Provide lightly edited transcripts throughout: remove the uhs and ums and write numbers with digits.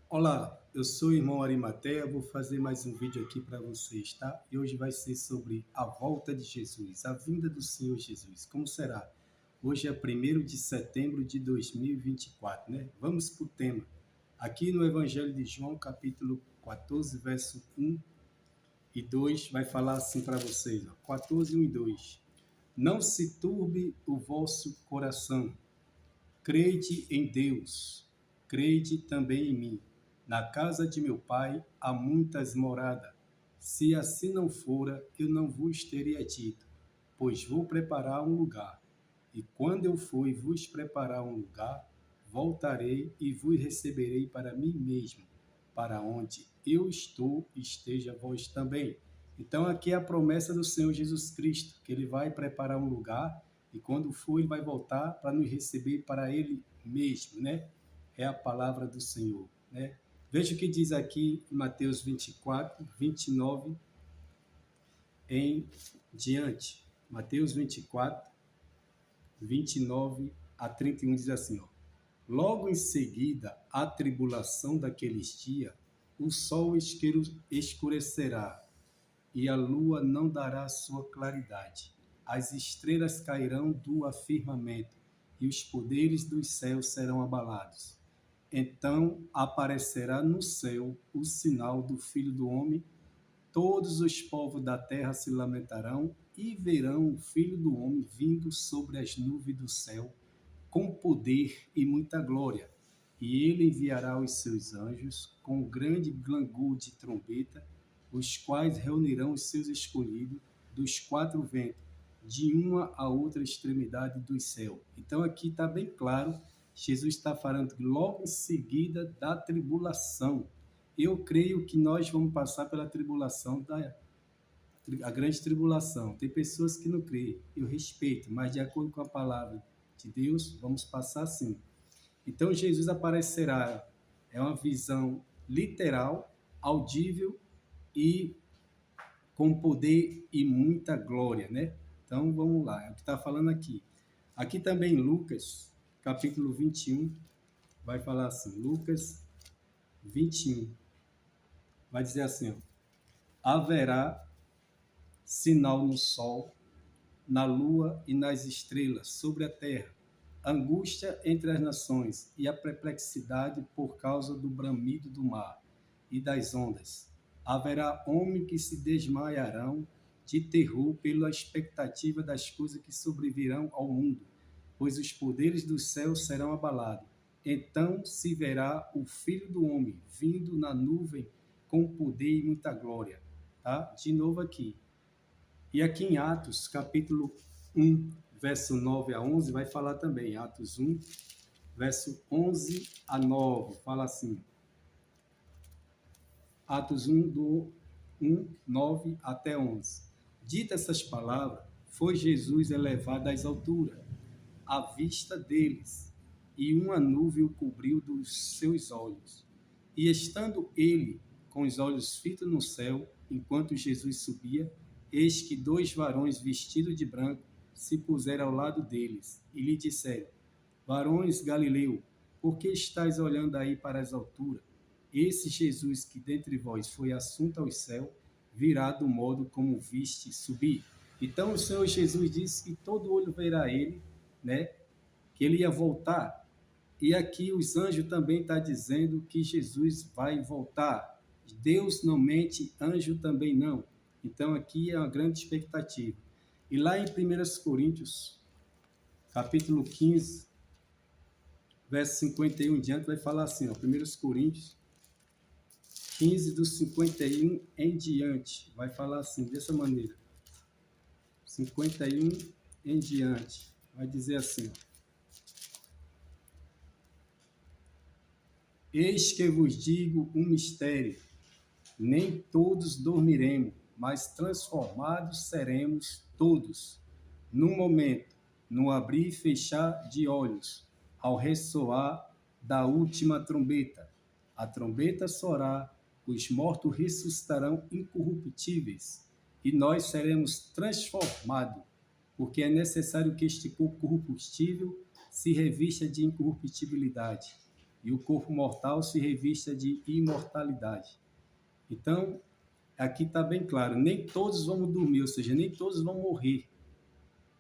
Olá, eu sou o irmão Arimateia, vou fazer mais um vídeo aqui para vocês, tá? E hoje vai ser sobre a volta de Jesus, a vinda do Senhor Jesus. Como será? Hoje é 1º de setembro de 2024, né? Vamos para o tema. Aqui no Evangelho de João, capítulo 14, verso 1 e 2, vai falar assim para vocês, ó, 14, 1 e 2. Não se turbe o vosso coração. Crede em Deus, crede também em mim. Na casa de meu pai há muitas moradas. Se assim não fora, eu não vos teria dito, pois vou preparar um lugar. E quando eu for e vos preparar um lugar, voltarei e vos receberei para mim mesmo, para onde eu estou, esteja vós também. Então aqui é a promessa do Senhor Jesus Cristo, que ele vai preparar um lugar e quando for ele vai voltar para nos receber para ele mesmo, né? É a palavra do Senhor, né? Veja o que diz aqui em Mateus 24, 29 em diante. Mateus 24, 29 a 31 diz assim, ó. Logo em seguida, a tribulação daqueles dias, o sol escurecerá e a lua não dará sua claridade. As estrelas cairão do firmamento e os poderes dos céus serão abalados. Então aparecerá no céu o sinal do Filho do Homem. Todos os povos da terra se lamentarão e verão o Filho do Homem vindo sobre as nuvens do céu com poder e muita glória. E ele enviará os seus anjos com grande clangor de trombeta, os quais reunirão os seus escolhidos dos quatro ventos, de uma a outra extremidade do céu. Então aqui está bem claro, Jesus está falando logo em seguida da tribulação. Eu creio que nós vamos passar pela tribulação, a grande tribulação. Tem pessoas que não creem, eu respeito, mas de acordo com a palavra de Deus, vamos passar sim. Então Jesus aparecerá, é uma visão literal, audível e com poder e muita glória, né? Então vamos lá, é o que está falando aqui. Aqui também Lucas, capítulo 21, vai falar assim, Lucas 21, vai dizer assim, ó, haverá sinal no sol, na lua e nas estrelas, sobre a terra, angústia entre as nações e a perplexidade por causa do bramido do mar e das ondas. Haverá homens que se desmaiarão de terror pela expectativa das coisas que sobrevirão ao mundo, pois os poderes do céu serão abalados. Então se verá o Filho do Homem vindo na nuvem com poder e muita glória. Tá? De novo aqui. E aqui em Atos, capítulo 1, verso 9 a 11, vai falar também, Atos 1, verso 11 a 9, fala assim, Atos 1, do 1, 9 até 11. Dita essas palavras, foi Jesus elevado às alturas, à vista deles, e uma nuvem o cobriu dos seus olhos. E estando ele com os olhos fitos no céu, enquanto Jesus subia, eis que dois varões vestidos de branco se puseram ao lado deles, e lhe disseram, varões Galileu, por que estáis olhando aí para as alturas? Esse Jesus que dentre vós foi assunto ao céu, virá do modo como viste subir. Então o Senhor Jesus disse que todo olho verá ele, né? Que ele ia voltar. E aqui os anjos também estão dizendo que Jesus vai voltar. Deus não mente, anjo também não. Então aqui é uma grande expectativa. E lá em 1 Coríntios, capítulo 15, verso 51 em diante, vai falar assim, ó, 1 Coríntios 15, do 51 em diante, vai falar assim, dessa maneira. 51 em diante, vai dizer assim, ó, eis que vos digo um mistério, nem todos dormiremos, mas transformados seremos todos, num momento, no abrir e fechar de olhos, ao ressoar da última trombeta. A trombeta soará, os mortos ressuscitarão incorruptíveis, e nós seremos transformados, porque é necessário que este corpo corruptível se revista de incorruptibilidade, e o corpo mortal se revista de imortalidade. Então, aqui está bem claro, nem todos vão dormir, ou seja, nem todos vão morrer,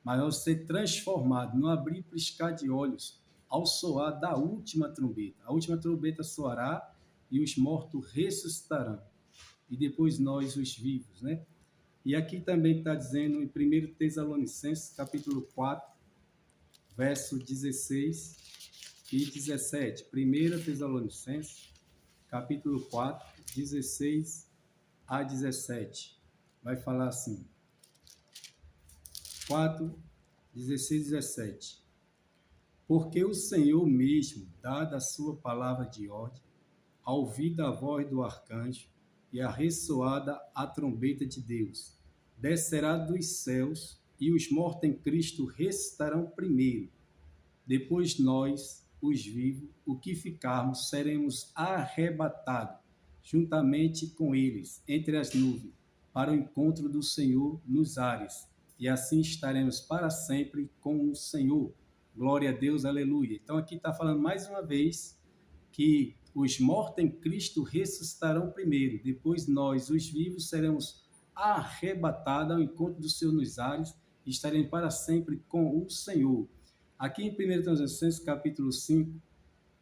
mas vão ser transformados no abrir e piscar de olhos, ao soar da última trombeta. A última trombeta soará e os mortos ressuscitarão. E depois nós, os vivos, né? E aqui também está dizendo em 1 Tessalonicenses, capítulo 4, verso 16 e 17. 1 Tessalonicenses, capítulo 4, 16 a 17. Vai falar assim. 4, 16 e 17. Porque o Senhor mesmo, dada a sua palavra de ordem, ao ouvir a voz do arcanjo e a ressoada a trombeta de Deus, descerá dos céus e os mortos em Cristo ressuscitarão primeiro. Depois nós, os vivos, o que ficarmos, seremos arrebatados juntamente com eles entre as nuvens para o encontro do Senhor nos ares. E assim estaremos para sempre com o Senhor. Glória a Deus, aleluia. Então aqui está falando mais uma vez que os mortos em Cristo ressuscitarão primeiro. Depois nós, os vivos, seremos arrebatados ao encontro do Senhor nos ares e estaremos para sempre com o Senhor. Aqui em 1 Tessalonicenses, capítulo 5,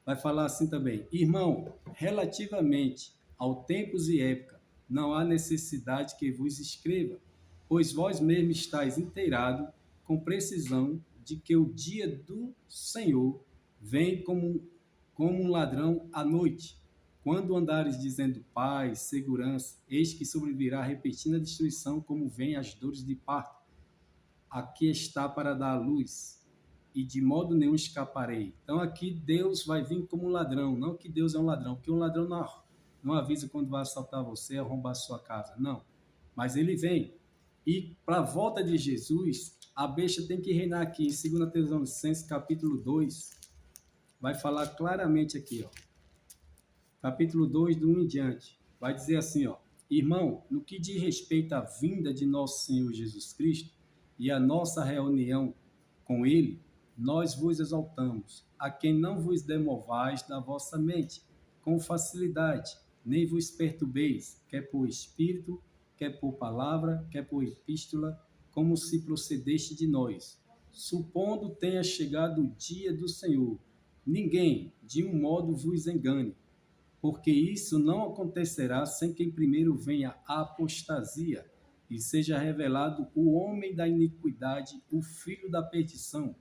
vai falar assim também. Irmão, relativamente ao tempos e época, não há necessidade que vos escreva, pois vós mesmos estáis inteirados com precisão de que o dia do Senhor vem como um ladrão à noite. Quando andares dizendo paz, segurança, eis que sobrevirá repentina destruição, como vem as dores de parto. Aqui está para dar a luz, e de modo nenhum escaparei. Então aqui Deus vai vir como um ladrão, não que Deus é um ladrão, porque um ladrão não avisa quando vai assaltar você, arrombar a sua casa, não. Mas ele vem. E para a volta de Jesus, a besta tem que reinar aqui. Em 2 Tessalonicenses, capítulo 2, vai falar claramente aqui, ó. Capítulo 2, do 1 em diante. Vai dizer assim, ó. Irmão, no que diz respeito à vinda de nosso Senhor Jesus Cristo e a nossa reunião com ele, nós vos exaltamos, a quem não vos demovais da vossa mente, com facilidade, nem vos perturbeis, quer por espírito, quer por palavra, quer por epístola, como se procedeste de nós. Supondo tenha chegado o dia do Senhor, ninguém, de um modo, vos engane, porque isso não acontecerá sem que primeiro venha a apostasia e seja revelado o homem da iniquidade, o filho da perdição,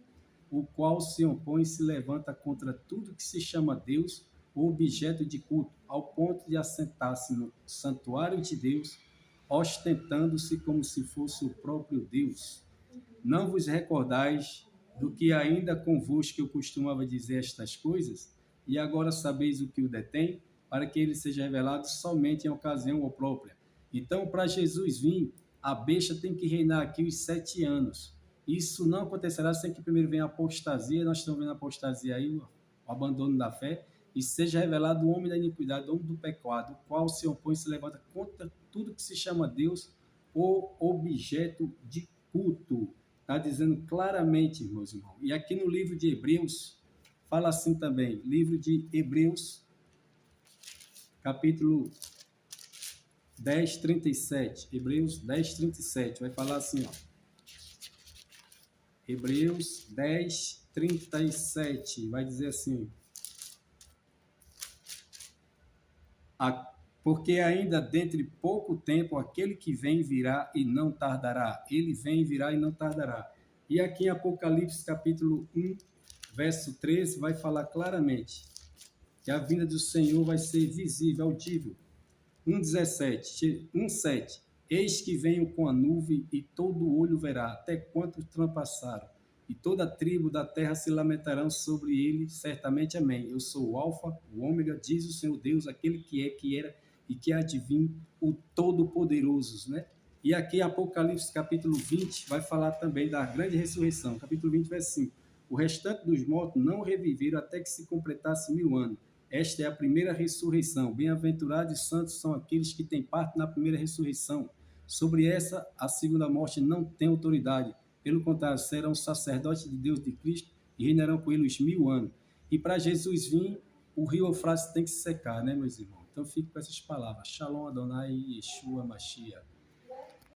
o qual se opõe e se levanta contra tudo que se chama Deus ou objeto de culto, ao ponto de assentar-se no santuário de Deus, ostentando-se como se fosse o próprio Deus. Não vos recordais do que ainda convosco eu costumava dizer estas coisas, e agora sabeis o que o detém, para que ele seja revelado somente em ocasião própria. Então, para Jesus vir, a besta tem que reinar aqui os 7 anos. Isso não acontecerá sem que primeiro venha a apostasia, nós estamos vendo a apostasia aí, o abandono da fé, e seja revelado o homem da iniquidade, o homem do pecado, o qual se opõe e se levanta contra tudo que se chama Deus ou objeto de culto. Está dizendo claramente, meus irmãos. E aqui no livro de Hebreus, fala assim também, livro de Hebreus, capítulo 10, 37. Hebreus 10, 37. Vai falar assim, ó. Hebreus 10, 37. Vai dizer assim. Porque ainda dentro de pouco tempo aquele que vem virá e não tardará. Ele vem e virá e não tardará. E aqui em Apocalipse capítulo 1, verso 13, vai falar claramente que a vinda do Senhor vai ser visível, audível. 1,7. Eis que venho com a nuvem e todo olho verá, até quantos transpassaram. E toda a tribo da terra se lamentarão sobre ele, certamente. Amém. Eu sou o Alfa, o Ômega, diz o Senhor Deus, aquele que é, que era e que há de vir, o Todo-Poderoso, né? E aqui Apocalipse capítulo 20 vai falar também da grande ressurreição. Capítulo 20, verso 5. O restante dos mortos não reviveram até que se completasse 1000 anos. Esta é a primeira ressurreição. Bem-aventurados e santos são aqueles que têm parte na primeira ressurreição. Sobre essa, a segunda morte não tem autoridade. Pelo contrário, serão sacerdotes de Deus de Cristo e reinarão com ele os 1000 anos. E para Jesus vir, o rio Eufrates tem que se secar, né, meus irmãos? Então fique com essas palavras. Shalom Adonai, Yeshua Mashiach.